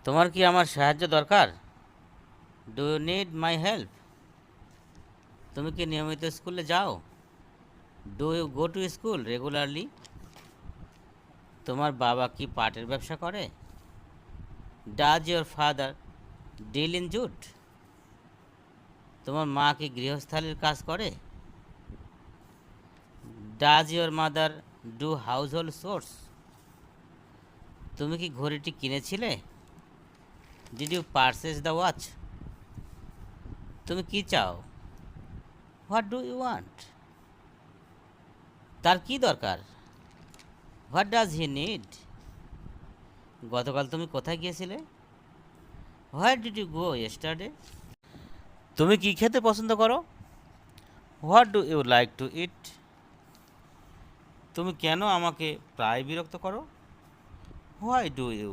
তোমার কি আমার সাহায্য দরকার? Do you need my help? তুমি কি নিয়মিত স্কুলে যাও? Do you go to school regularly? তোমার বাবা কি পাটের ব্যবসা করে? Does your father deal in jute? তোমার মা কি গৃহস্থালির কাজ করে? Does your mother do household chores? তুমি কি ঘড়িটি কিনেছিলে? Did you purchase the watch? তুমি কি চাও? What do you want? তার কি দরকার? What does he need? গতকাল তুমি কোথায় গিয়েছিলে? Where did you go yesterday? তুমি কি খেতে পছন্দ করো? What do you like to eat? তুমি কেন আমাকে প্রায় বিরক্ত করো? Why do you